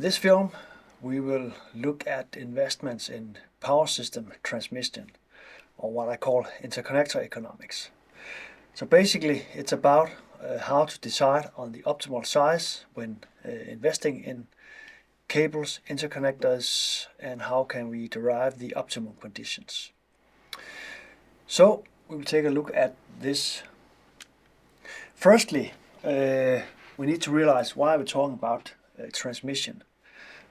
this film, we will look at investments in power system transmission, or what I call interconnector economics. So basically, it's about how to decide on the optimal size when investing in cables, interconnectors, and how can we derive the optimal conditions. So we will take a look at this. Firstly, we need to realize why we're talking about transmission.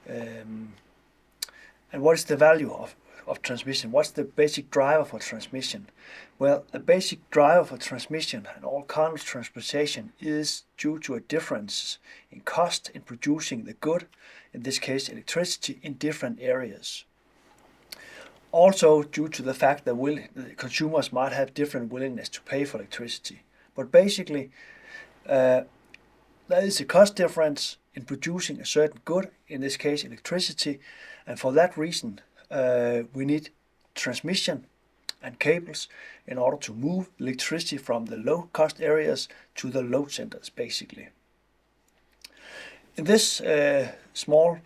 And what is the value of transmission? What's the basic driver for transmission? Well, the basic driver for transmission and all kinds of transportation is due to a difference in cost in producing the good, in this case electricity, in different areas. Also due to the fact that the consumers might have different willingness to pay for electricity. But basically, there is a cost difference in producing a certain good, in this case electricity, and for that reason we need transmission and cables in order to move electricity from the low cost areas to the load centers basically. In this small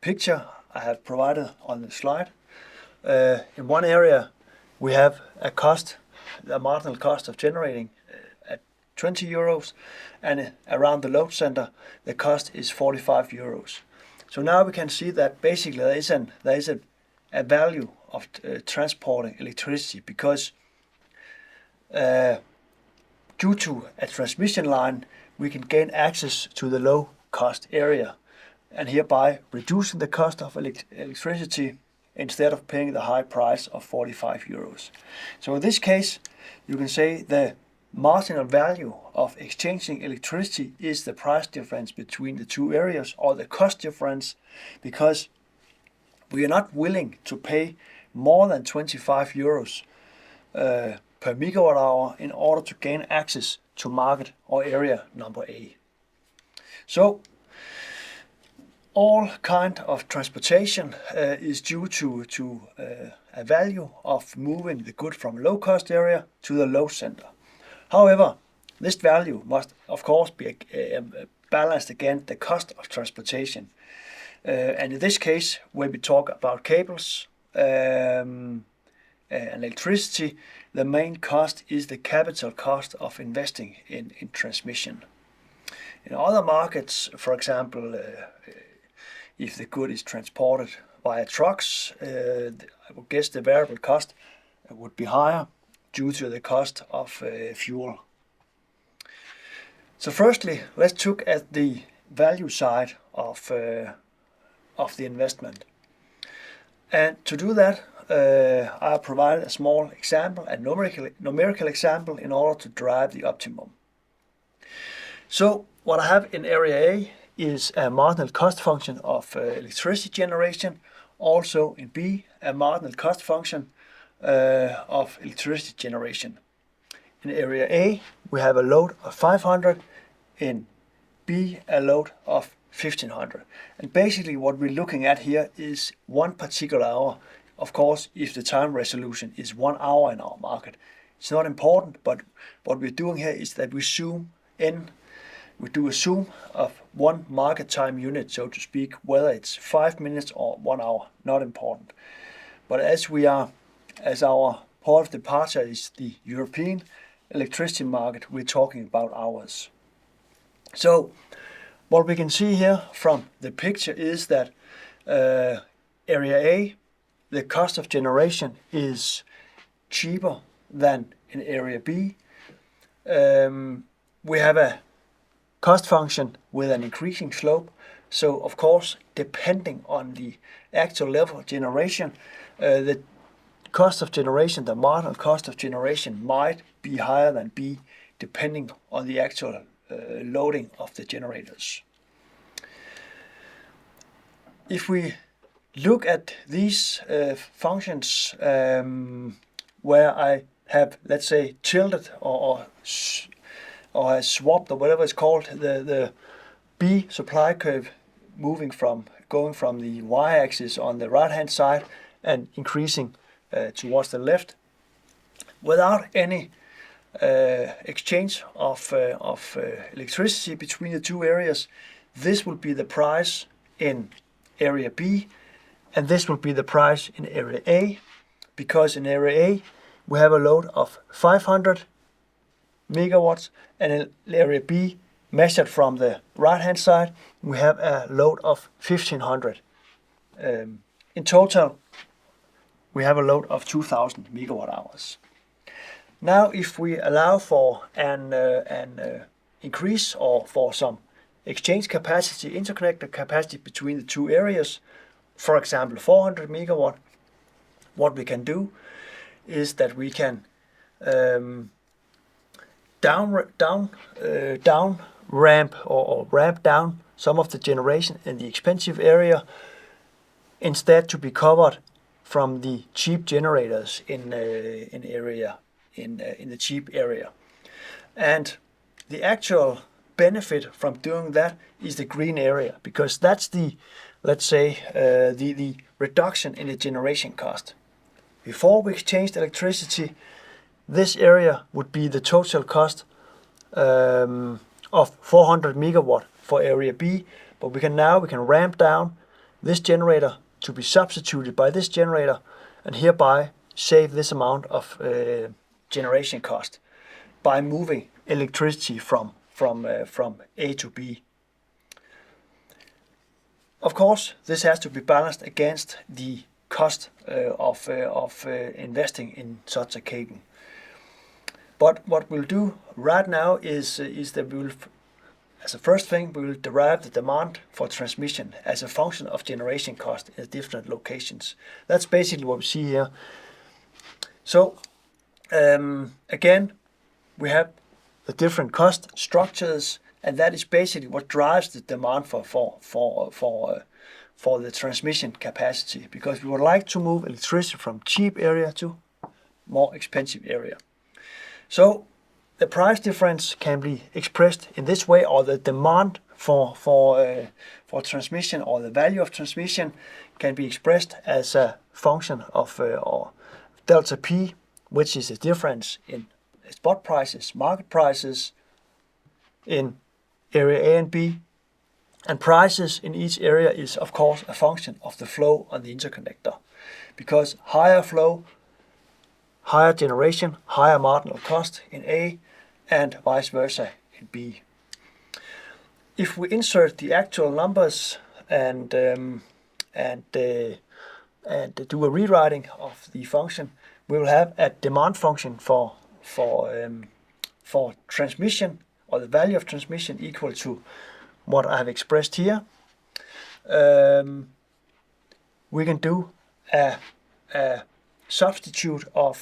picture I have provided on the slide, in one area we have a marginal cost of generating at 20 euros, and around the load center the cost is 45 euros. So now we can see that basically there is a value of transporting electricity, because due to a transmission line we can gain access to the low cost area and hereby reducing the cost of electricity instead of paying the high price of 45 euros. So in this case you can say the marginal value of exchanging electricity is the price difference between the two areas, or the cost difference, because we are not willing to pay more than 25 euros per megawatt hour in order to gain access to market or area number A. So all kind of transportation is due to a value of moving the good from low cost area to the load center. However, this value must of course be balanced against the cost of transportation. And in this case, when we talk about cables and electricity, the main cost is the capital cost of investing in transmission. In other markets, for example, if the good is transported via trucks, I would guess the variable cost would be higher due to the cost of fuel. So firstly, let's look at the value side of the investment. And to do that, I provided a small example, a numerical example, in order to drive the optimum. So what I have in area A is a marginal cost function of electricity generation, also in B a marginal cost function of electricity generation. In area A we have a load of 500, in B a load of 1500. And basically what we're looking at here is one particular hour. Of course, if the time resolution is 1 hour in our market, it's not important, but what we're doing here is that we do a zoom of one market time unit, so to speak, whether it's 5 minutes or 1 hour, not important. But as our port of departure is the European electricity market, we're talking about hours. So what we can see here from the picture is that area A, the cost of generation is cheaper than in area B. We have a cost function with an increasing slope, so of course depending on the actual level of generation, the cost of generation, the marginal cost of generation, might be higher than B depending on the actual loading of the generators. If we look at these functions where I have, let's say, tilted or swapped, or whatever it's called, the B supply curve going from the y-axis on the right hand side and increasing towards the left, without any exchange of electricity between the two areas, this will be the price in area B, and this will be the price in area A, because in area A we have a load of 500 megawatts, and in area B, measured from the right hand side, we have a load of 1500. In total, we have a load of 2000 megawatt hours. Now, if we allow for an increase or for some exchange capacity, interconnector capacity between the two areas, for example 400 megawatt, what we can do is that we can down ramp or ramp down some of the generation in the expensive area, instead to be covered from the cheap generators in the cheap area. And the actual benefit from doing that is the green area, because that's the, let's say, the reduction in the generation cost. Before we exchanged electricity, this area would be the total cost of 400 megawatt for area B, but we can ramp down this generator to be substituted by this generator, and hereby save this amount of generation cost by moving electricity from A to B. Of course, this has to be balanced against the cost of investing in such a cable. But what we'll do right now is that we will, as a first thing, we will derive the demand for transmission as a function of generation cost in different locations. That's basically what we see here. So again, we have the different cost structures, and that is basically what drives the demand for the transmission capacity, because we would like to move electricity from cheap area to more expensive area. So the price difference can be expressed in this way, or the demand for transmission, or the value of transmission, can be expressed as a function of or delta P, which is the difference in spot prices, market prices in area A and B, and prices in each area is of course a function of the flow on the interconnector, because higher flow, higher generation, higher marginal cost in A, and vice versa in B. If we insert the actual numbers and do a rewriting of the function, we will have a demand function for transmission, or the value of transmission, equal to what I have expressed here. We can do a substitute or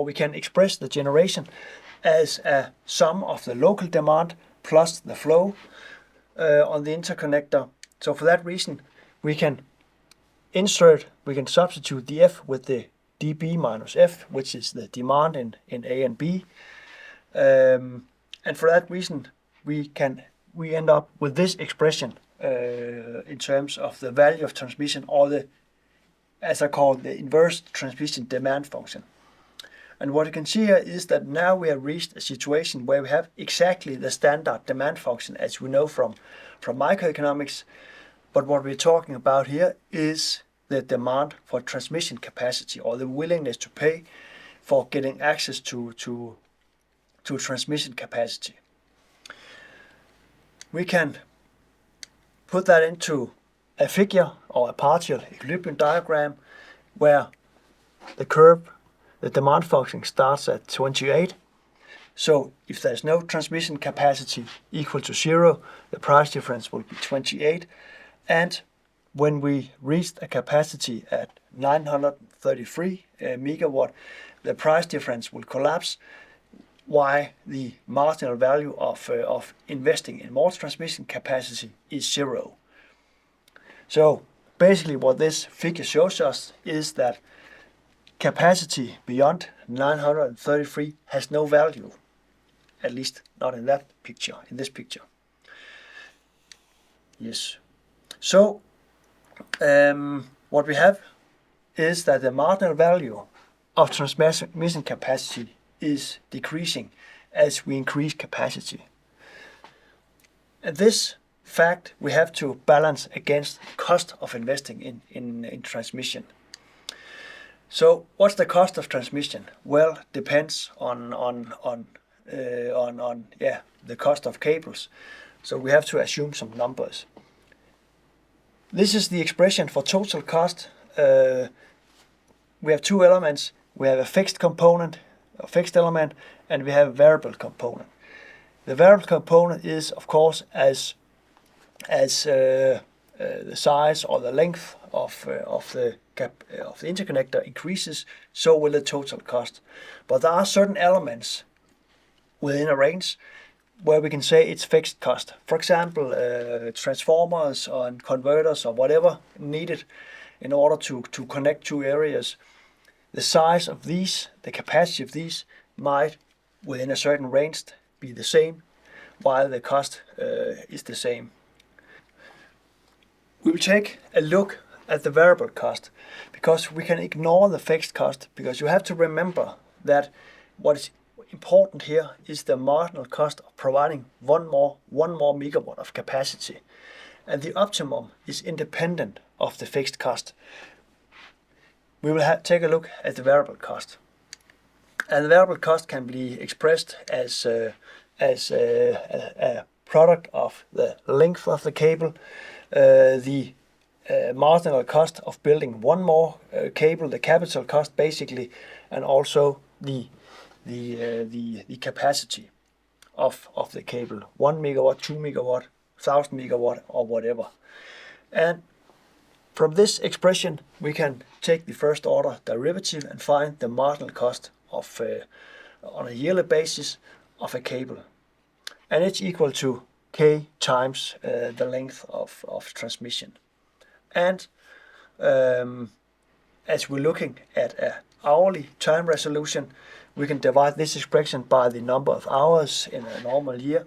we can express the generation as a sum of the local demand plus the flow on the interconnector. So for that reason, we can substitute the F with the dB minus F, which is the demand in A and B. And for that reason, we end up with this expression in terms of the value of transmission, or the, as I call it, the inverse transmission demand function. And what you can see here is that now we have reached a situation where we have exactly the standard demand function as we know from microeconomics. But what we're talking about here is the demand for transmission capacity, or the willingness to pay for getting access to transmission capacity. We can put that into a figure or a partial equilibrium diagram, where the curve, the demand function, starts at 28. So if there's no transmission capacity equal to 0, the price difference will be 28. And when we reached a capacity at 933 megawatt, the price difference will collapse, while the marginal value of investing in more transmission capacity is 0. So basically what this figure shows us is that capacity beyond 933 has no value, at least not in that picture, in this picture. Yes. So what we have is that the marginal value of transmission capacity is decreasing as we increase capacity. And this fact we have to balance against cost of investing in transmission. So what's the cost of transmission? Well, depends on the cost of cables. So we have to assume some numbers. This is the expression for total cost. We have two elements. We have a fixed component, a fixed element, and we have a variable component. The variable component is, of course, as the size or the length of the interconnector increases, so will the total cost. But there are certain elements within a range where we can say it's fixed cost. For example, transformers and converters or whatever needed in order to connect two areas. The size of these, the capacity of these, might within a certain range be the same, while the cost is the same. We will take a look at the variable cost, because we can ignore the fixed cost, because you have to remember that what is important here is the marginal cost of providing one more megawatt of capacity, and the optimum is independent of the fixed cost. We will take a look at the variable cost, and the variable cost can be expressed as a product of the length of the cable, the marginal cost of building one more cable, the capital cost basically, and also the capacity of the cable, 1 megawatt, 2 megawatt, 1000 megawatt, or whatever. And from this expression we can take the first order derivative and find the marginal cost of on a yearly basis of a cable, and it's equal to K times the length of transmission. And as we're looking at an hourly time resolution, we can divide this expression by the number of hours in a normal year,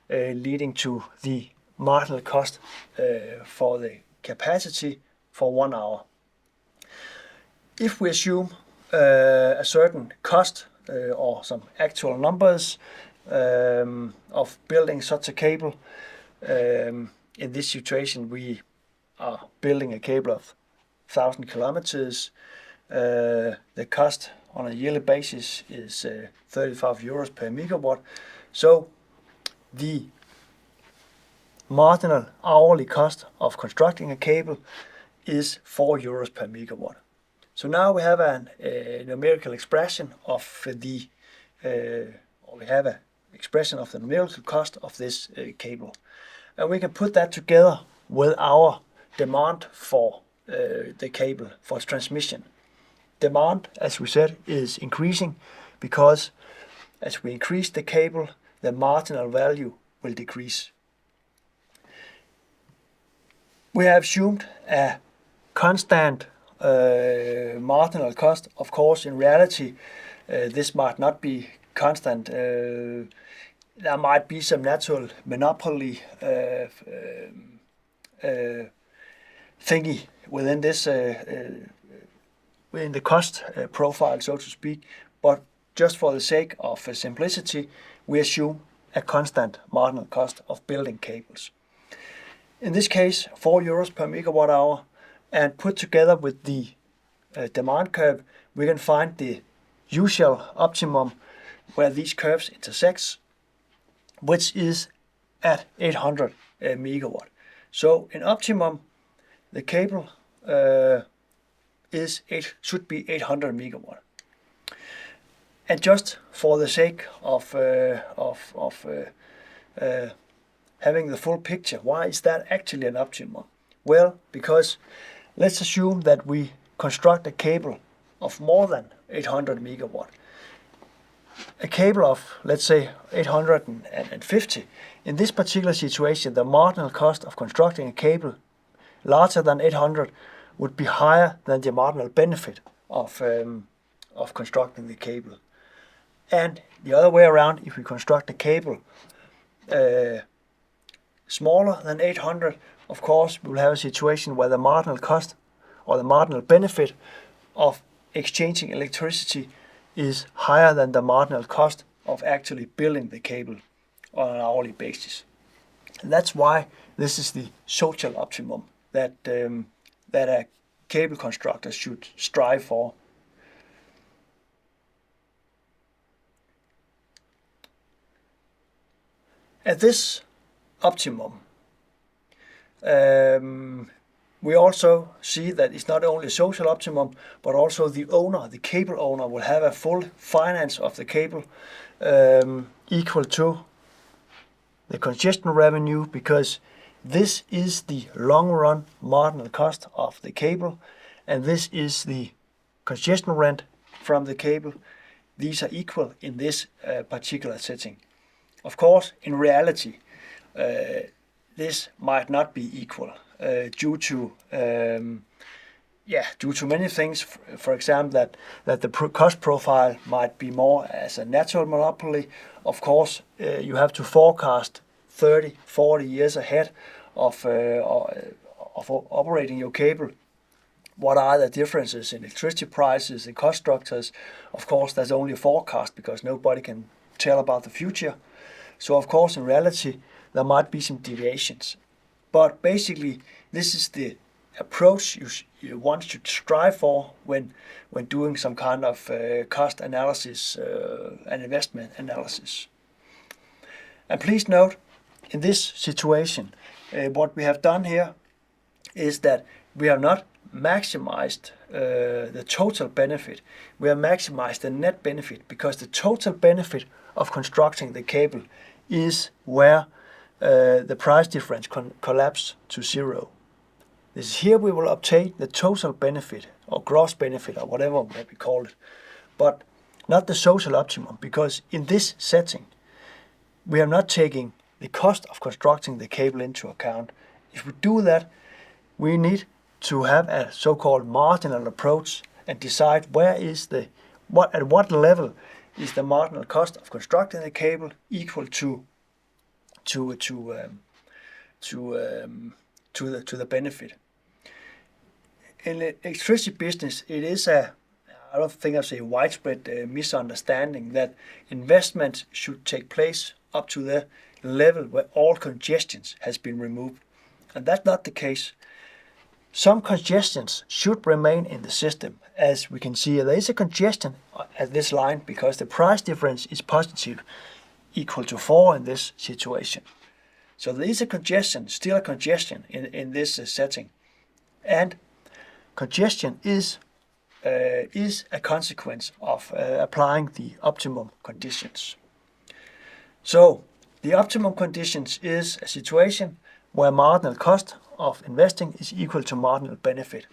leading to the marginal cost for the capacity for 1 hour. If we assume a certain cost or some actual numbers of building such a cable, in this situation we are building a cable of 1000 kilometers. The cost on a yearly basis is 35 euros per megawatt. So the marginal hourly cost of constructing a cable is 4 euros per megawatt. So now we have a numerical expression of the numerical cost of this cable, and we can put that together with our demand for the cable for transmission. Demand, as we said, is increasing because as we increase the cable, the marginal value will decrease. We have assumed a constant marginal cost. Of course, in reality, this might not be constant. There might be some natural monopoly thingy within this within the cost profile, so to speak. But just for the sake of simplicity, we assume a constant marginal cost of building cables. In this case, 4 euros per megawatt hour, and put together with the demand curve, we can find the usual optimum where these curves intersect, which is at 800 megawatt. So in optimum, the cable should be 800 megawatt. And just for the sake of having the full picture, why is that actually an optimum? Well, because let's assume that we construct a cable of more than 800 megawatt. A cable of, let's say, 850. In this particular situation, the marginal cost of constructing a cable larger than 800 would be higher than the marginal benefit of constructing the cable. And the other way around, if we construct a cable smaller than 800, of course, we will have a situation where the marginal cost or the marginal benefit of exchanging electricity is higher than the marginal cost of actually building the cable on an hourly basis. And that's why This is the social optimum that a cable constructor should strive for. At this optimum, we also see that it's not only social optimum, but also the owner, the cable owner, will have a full finance of the cable equal to the congestion revenue, because this is the long-run marginal cost of the cable, and this is the congestion rent from the cable. These are equal in this particular setting. Of course, in reality, this might not be equal due to many things. For example, that the cost profile might be more as a natural monopoly. Of course, you have to forecast 30, 40 years ahead of operating your cable. What are the differences in electricity prices and cost structures? Of course, there's only a forecast because nobody can tell about the future. So of course, in reality, there might be some deviations. But basically, this is the approach one should strive for when doing some kind of cost analysis and investment analysis. And please note, in this situation, what we have done here is that we have not maximized the total benefit. We have maximized the net benefit, because the total benefit of constructing the cable is where the price difference collapse to zero. This is here we will obtain the total benefit or gross benefit or whatever we call it, but not the social optimum, because in this setting we are not taking the cost of constructing the cable into account. If we do that, we need to have a so-called marginal approach and decide at what level is the marginal cost of constructing the cable equal to the benefit. In the electricity business, it is I don't think I say widespread misunderstanding that investment should take place up to the level where all congestions has been removed, and that's not the case. Some congestions should remain in the system. As we can see, there is a congestion at this line because the price difference is positive, equal to 4 in this situation. So there is a congestion, still a congestion in this setting, and congestion is a consequence of applying the optimum conditions. So the optimum conditions is a situation where marginal cost of investing is equal to marginal benefit.